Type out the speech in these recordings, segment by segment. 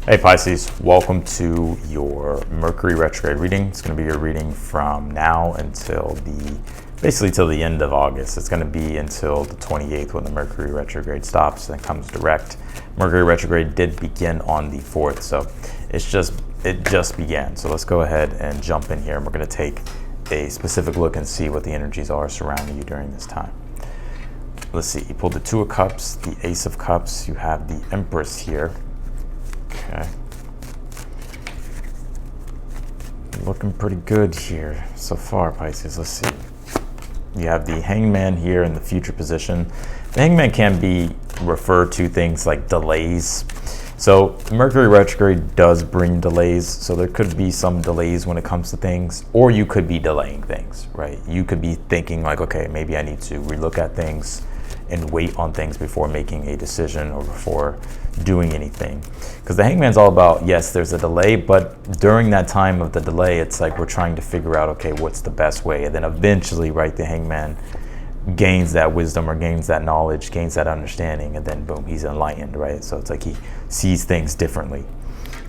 Hey Pisces, welcome to your Mercury retrograde reading. It's going to be your reading from now until basically till the end of August. It's going to be until the 28th when the Mercury retrograde stops and comes direct. Mercury retrograde did begin on the 4th, so it just began. So let's go ahead and jump in here, and we're going to take a specific look and see what the energies are surrounding you during this time. Let's see, you pulled the Two of Cups, the Ace of Cups, you have the Empress here. Okay. Looking pretty good here so far, Pisces. Let's see. You have the Hangman here in the future position. The Hangman can be referred to things like delays. So Mercury retrograde does bring delays. So there could be some delays when it comes to things, or you could be delaying things, right? You could be thinking like, okay, maybe I need to relook at things and wait on things before making a decision or before doing anything. Because the Hangman's all about, yes, there's a delay, but during that time of the delay, it's like we're trying to figure out, okay, what's the best way? And then eventually, right, the Hangman gains that wisdom or gains that knowledge, gains that understanding, and then boom, he's enlightened, right? So it's like he sees things differently.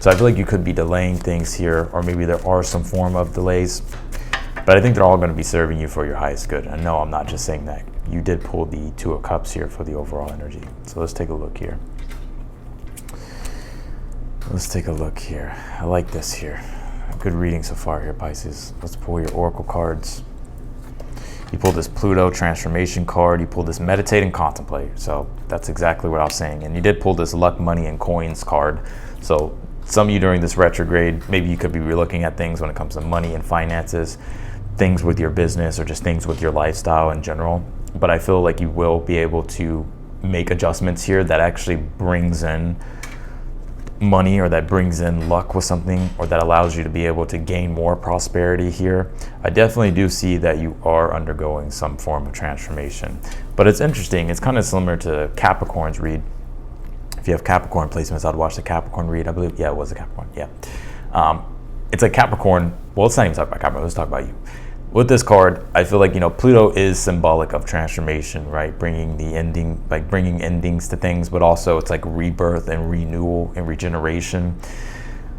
So I feel like you could be delaying things here, or maybe there are some form of delays, but I think they're all going to be serving you for your highest good. And no, I'm not just saying that. You did pull the Two of Cups here for the overall energy. So let's take a look here. I like this here. Good reading so far here, Pisces. Let's pull your Oracle cards. You pulled this Pluto transformation card. You pulled this Meditate and Contemplate. So that's exactly what I was saying. And you did pull this Luck, Money, and Coins card. So some of you during this retrograde, maybe you could be relooking at things when it comes to money and finances, things with your business, or just things with your lifestyle in general. But I feel like you will be able to make adjustments here that actually brings in money, or that brings in luck with something, or that allows you to be able to gain more prosperity here. I definitely do see that you are undergoing some form of transformation. But it's interesting. It's kind of similar to Capricorn's read. If you have Capricorn placements, I'd watch the Capricorn read. I believe, yeah, it was a Capricorn. Yeah. It's a Capricorn. Well, let's not even talk about Capricorn. Let's talk about you. With this card, I feel like, Pluto is symbolic of transformation, right? Bringing endings to things, but also it's like rebirth and renewal and regeneration.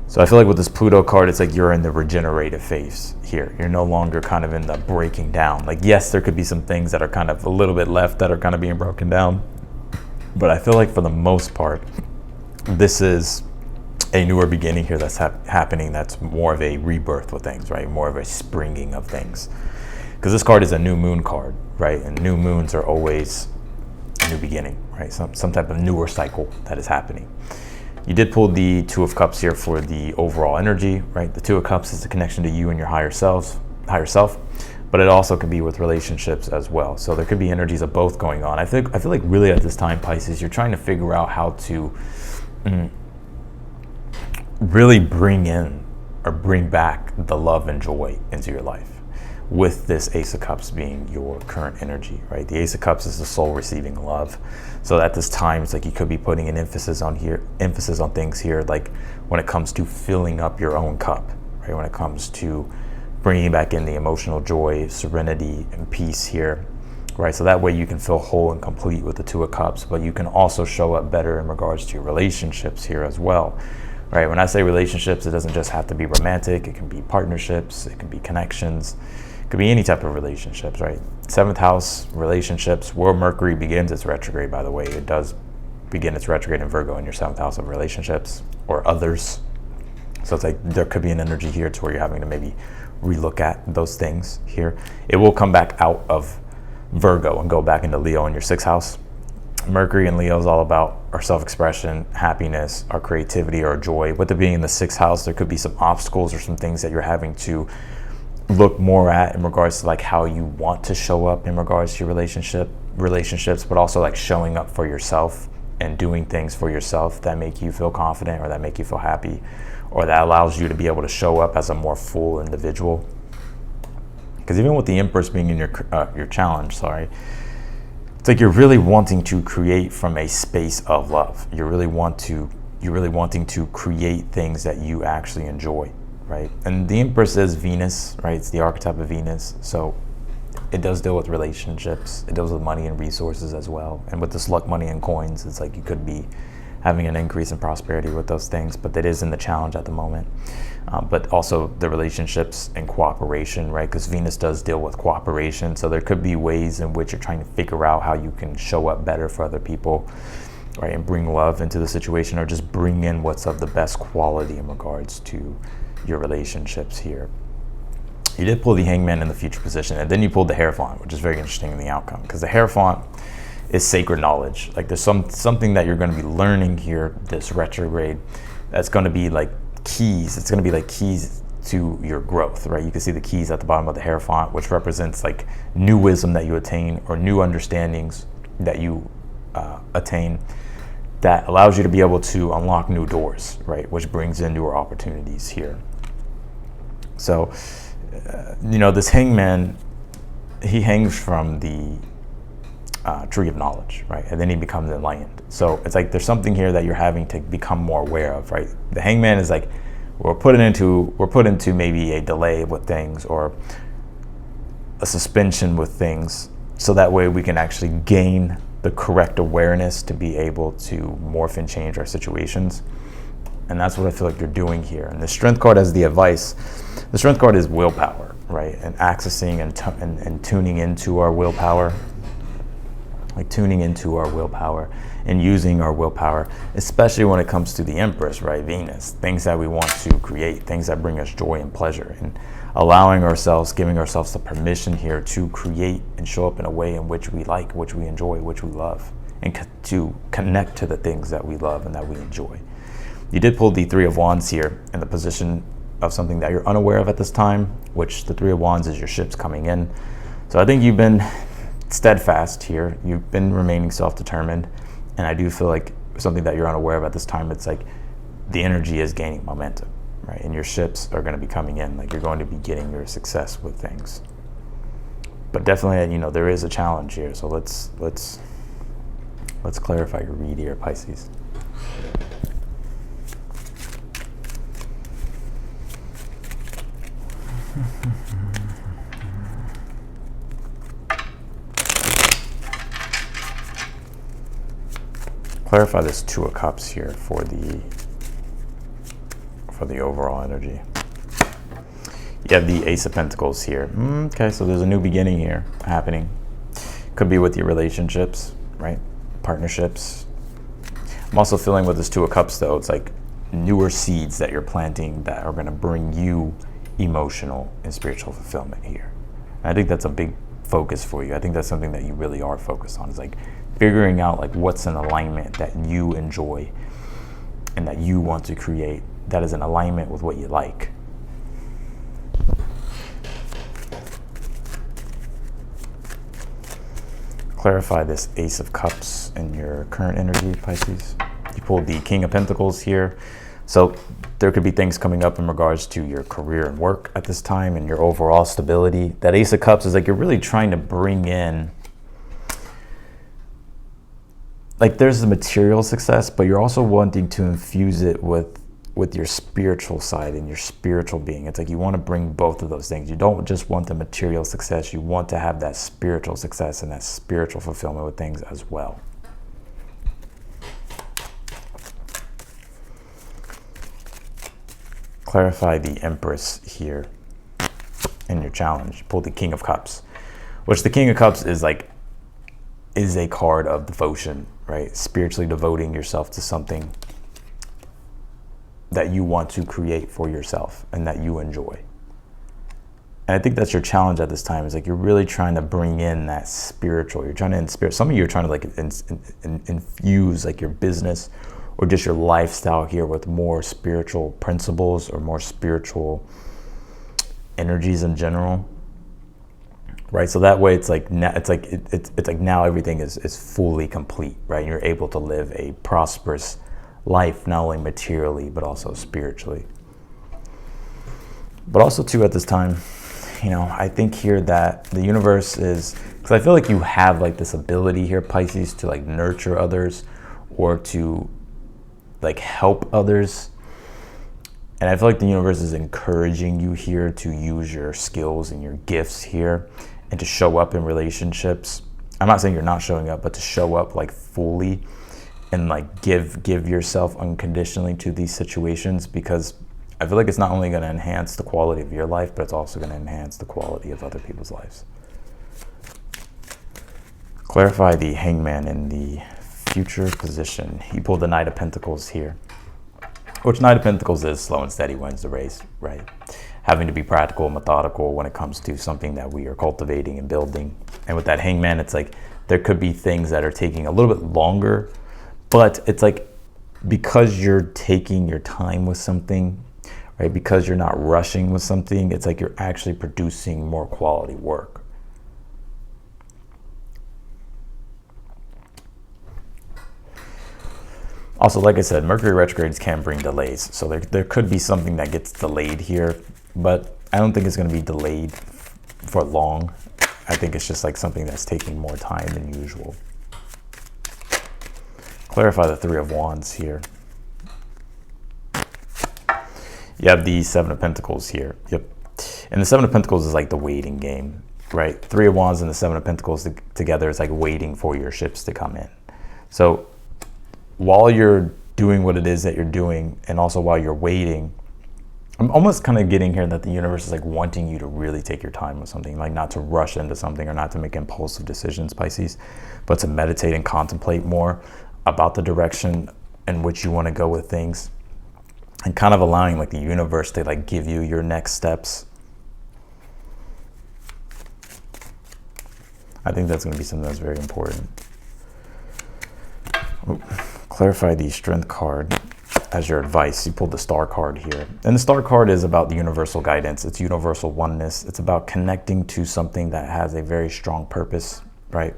So I feel like with this Pluto card, it's like you're in the regenerative phase here. You're no longer kind of in the breaking down. Like, yes, there could be some things that are kind of a little bit left that are kind of being broken down. But I feel like for the most part, this is a newer beginning here that's happening, that's more of a rebirth with things, right? More of a springing of things. Because this card is a new moon card, right? And new moons are always a new beginning, right? Some type of newer cycle that is happening. You did pull the Two of Cups here for the overall energy, right? The Two of Cups is the connection to you and your higher self, but it also could be with relationships as well. So there could be energies of both going on. I feel like really at this time, Pisces, you're trying to figure out how to really bring in or bring back the love and joy into your life, with this Ace of Cups being your current energy, right? The Ace of Cups is the soul receiving love. So at this time, it's like you could be putting an emphasis on things here, like when it comes to filling up your own cup, right? When it comes to bringing back in the emotional joy, serenity, and peace here, right? So that way you can feel whole and complete with the Two of Cups, but you can also show up better in regards to your relationships here as well. Right, when I say relationships, it doesn't just have to be romantic. It can be partnerships. It can be connections. It could be any type of relationships, right? 7th house relationships, where Mercury begins its retrograde, by the way. It does begin its retrograde in Virgo in your 7th house of relationships or others. So it's like there could be an energy here to where you're having to maybe relook at those things here. It will come back out of Virgo and go back into Leo in your 6th house. Mercury and Leo is all about our self-expression, happiness, our creativity, our joy. With it being in the 6th house, there could be some obstacles or some things that you're having to look more at in regards to like how you want to show up in regards to your relationships, but also like showing up for yourself and doing things for yourself that make you feel confident, or that make you feel happy, or that allows you to be able to show up as a more full individual. Because even with the Empress being in your challenge, it's like you're really wanting to create from a space of love. You're really wanting to create things that you actually enjoy, right? And the Empress is Venus, right? It's the archetype of Venus. So it does deal with relationships. It deals with money and resources as well. And with this Luck, Money, and Coins, it's like you could be having an increase in prosperity with those things, but that is in the challenge at the moment. But also the relationships and cooperation, right? Because Venus does deal with cooperation. So there could be ways in which you're trying to figure out how you can show up better for other people, right? And bring love into the situation, or just bring in what's of the best quality in regards to your relationships here. You did pull the Hangman in the future position, and then you pulled the Hierophant, which is very interesting in the outcome, because the Hierophant is sacred knowledge. Like there's something that you're going to be learning here, this retrograde, that's going to be like keys. It's going to be like keys to your growth, right? You can see the keys at the bottom of the Hierophant, which represents like new wisdom that you attain, or new understandings that you attain, that allows you to be able to unlock new doors, right? Which brings in newer opportunities here. So, this Hangman, he hangs from the tree of knowledge, right? And then he becomes enlightened. So it's like there's something here that you're having to become more aware of, right? The Hangman is like we're put into maybe a delay with things, or a suspension with things, so that way we can actually gain the correct awareness to be able to morph and change our situations. And that's what I feel like you're doing here. And the Strength card as the advice, the Strength card is willpower, right? And accessing and tuning into our willpower. Like tuning into our willpower and using our willpower, especially when it comes to the Empress, right? Venus, things that we want to create, things that bring us joy and pleasure, and allowing ourselves, giving ourselves the permission here to create and show up in a way in which we like, which we enjoy, which we love, and to connect to the things that we love and that we enjoy. You did pull the Three of Wands here in the position of something that you're unaware of at this time, which the Three of Wands is your ships coming in. So I think you've been steadfast here. You've been remaining self-determined, and I do feel like something that you're unaware of at this time, it's like the energy is gaining momentum, right? And your ships are going to be coming in, like you're going to be getting your success with things. But definitely, there is a challenge here. So let's clarify your read here, Pisces. Clarify this Two of Cups here for the overall energy. You have the Ace of Pentacles here. Okay, so there's a new beginning here happening. Could be with your relationships, right? Partnerships. I'm also feeling with this Two of Cups, though, it's like newer seeds that you're planting that are going to bring you emotional and spiritual fulfillment here. And I think that's a big focus for you. I think that's something that you really are focused on, is like figuring out like what's an alignment that you enjoy and that you want to create that is in alignment with what you like. Clarify this Ace of Cups in your current energy, Pisces. You pulled the King of Pentacles here. So there could be things coming up in regards to your career and work at this time and your overall stability. That Ace of Cups is like you're really trying to bring in, like there's the material success, but you're also wanting to infuse it with your spiritual side and your spiritual being. It's like you want to bring both of those things. You don't just want the material success, you want to have that spiritual success and that spiritual fulfillment with things as well. Clarify the Empress here in your challenge. Pull the King of Cups, which the King of Cups is a card of devotion, right? Spiritually devoting yourself to something that you want to create for yourself and that you enjoy. And I think that's your challenge at this time, is like you're really trying to bring in that spiritual. You're trying to inspire. Some of you are trying to like infuse like your business or just your lifestyle here with more spiritual principles or more spiritual energies in general. Right, so that way it's like now everything is fully complete, right? And you're able to live a prosperous life, not only materially but also spiritually. But also too at this time, I think here that the universe is, because I feel like you have like this ability here, Pisces, to like nurture others or to like help others. And I feel like the universe is encouraging you here to use your skills and your gifts here and to show up in relationships. I'm not saying you're not showing up, but to show up like fully and like give yourself unconditionally to these situations, because I feel like it's not only going to enhance the quality of your life, but it's also going to enhance the quality of other people's lives. Clarify the Hangman in the future position. He pulled the Knight of Pentacles here, which Knight of Pentacles is slow and steady wins the race, right? Having to be practical and methodical when it comes to something that we are cultivating and building. And with that Hangman, it's like there could be things that are taking a little bit longer, but it's like because you're taking your time with something, right? Because you're not rushing with something, it's like you're actually producing more quality work. Also, like I said, Mercury retrogrades can bring delays. So there could be something that gets delayed here, but I don't think it's going to be delayed for long. I think it's just like something that's taking more time than usual. Clarify the Three of Wands here. You have the Seven of Pentacles here. Yep. And the Seven of Pentacles is like the waiting game, right? Three of Wands and the Seven of Pentacles together is like waiting for your ships to come in. So while you're doing what it is that you're doing, and also while you're waiting, I'm almost kind of getting here that the universe is like wanting you to really take your time with something, like not to rush into something or not to make impulsive decisions, Pisces, but to meditate and contemplate more about the direction in which you want to go with things, and kind of allowing like the universe to like give you your next steps. I think that's going to be something that's very important. Clarify the Strength card as your advice. You pulled the Star card here. And the Star card is about the universal guidance. It's universal oneness. It's about connecting to something that has a very strong purpose, right?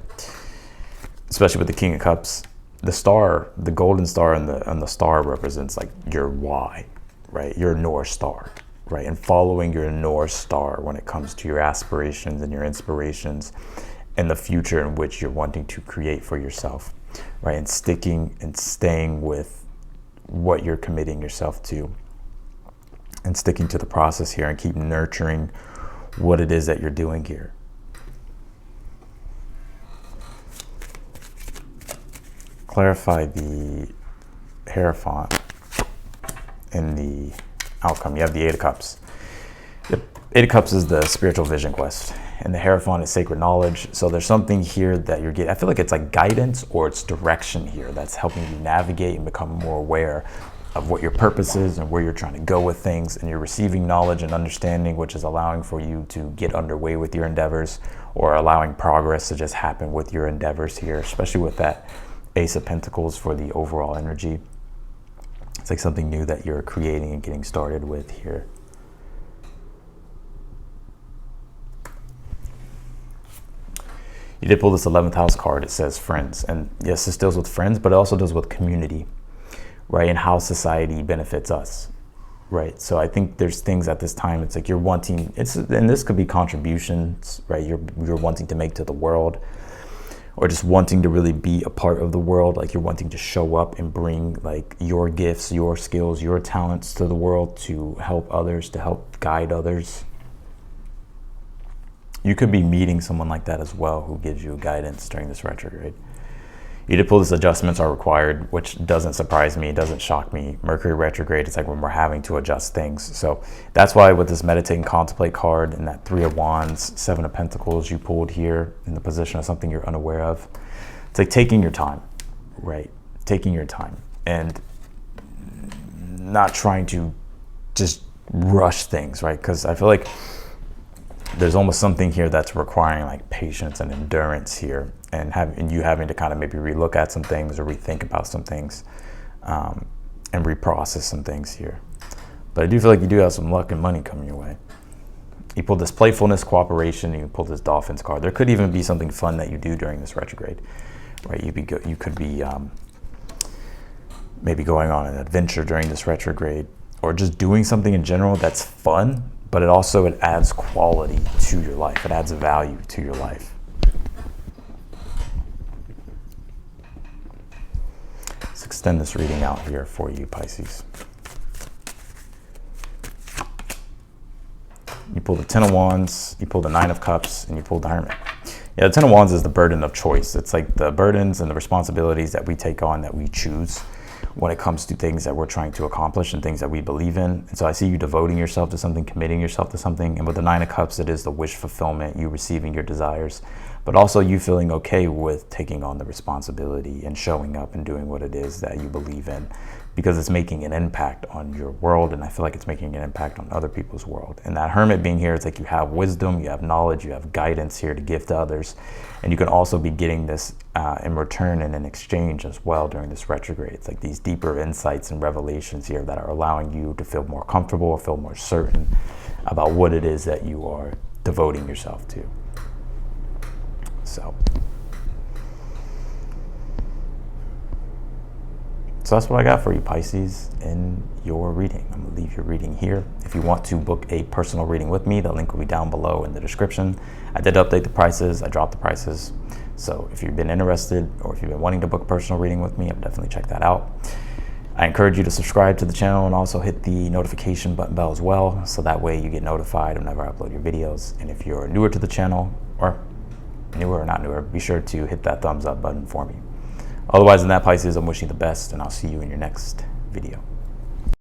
Especially with the King of Cups. The star, the golden star and the star represents like your why, right? Your North Star, right? And following your North Star when it comes to your aspirations and your inspirations and the future in which you're wanting to create for yourself, right? And sticking and staying with what you're committing yourself to and sticking to the process here and keep nurturing what it is that you're doing here. Clarify the Hierophant in the outcome. You have the Eight of Cups. The Eight of Cups is the spiritual vision quest, and the Hierophant is sacred knowledge. So there's something here that you're getting. I feel like it's like guidance or it's direction here that's helping you navigate and become more aware of what your purpose is and where you're trying to go with things, and you're receiving knowledge and understanding, which is allowing for you to get underway with your endeavors, or allowing progress to just happen with your endeavors here, especially with that Ace of Pentacles for the overall energy. It's like something new that you're creating and getting started with here. You did pull this 11th house card. It says friends. And yes, this deals with friends, but it also deals with community, right? And how society benefits us, right? So I think there's things at this time, it's like you're wanting, and this could be contributions, right? You're wanting to make to the world, or just wanting to really be a part of the world. Like you're wanting to show up and bring like your gifts, your skills, your talents to the world to help others, to help guide others. You could be meeting someone like that as well who gives you guidance during this retrograde. You did pull this adjustments are required, which doesn't surprise me, doesn't shock me. Mercury retrograde, it's like when we're having to adjust things. So that's why with this meditate and contemplate card and that Three of Wands, Seven of Pentacles you pulled here in the position of something you're unaware of. It's like taking your time, right? Taking your time and not trying to just rush things, right? Because I feel like there's almost something here that's requiring like patience and endurance here, and you having to kind of maybe relook at some things or rethink about some things, and reprocess some things here. But I do feel like you do have some luck and money coming your way. You pulled this playfulness, cooperation, and you pulled this Dolphins card. There could even be something fun that you do during this retrograde, right? You could be maybe going on an adventure during this retrograde, or just doing something in general that's fun, but it adds quality to your life. It adds value to your life. Let's extend this reading out here for you, Pisces. You pull the Ten of Wands, you pull the Nine of Cups, and you pull the Hermit. Yeah, the Ten of Wands is the burden of choice. It's like the burdens and the responsibilities that we take on, that we choose when it comes to things that we're trying to accomplish and things that we believe in. And so I see you devoting yourself to something, committing yourself to something. And with the Nine of Cups, it is the wish fulfillment, you receiving your desires, but also you feeling okay with taking on the responsibility and showing up and doing what it is that you believe in, because it's making an impact on your world, and I feel like it's making an impact on other people's world. And that Hermit being here, it's like you have wisdom, you have knowledge, you have guidance here to give to others, and you can also be getting this in return and in exchange as well during this retrograde. It's like these deeper insights and revelations here that are allowing you to feel more comfortable or feel more certain about what it is that you are devoting yourself to. So that's what I got for you, Pisces, in your reading. I'm going to leave your reading here. If you want to book a personal reading with me, the link will be down below in the description. I did update the prices. I dropped the prices. So if you've been interested or if you've been wanting to book a personal reading with me, I'll definitely check that out. I encourage you to subscribe to the channel and also hit the notification bell as well, so that way you get notified whenever I upload your videos. And if you're newer to the channel, or newer or not newer, be sure to hit that thumbs up button for me. Otherwise than that, Pisces, I'm wishing you the best, and I'll see you in your next video.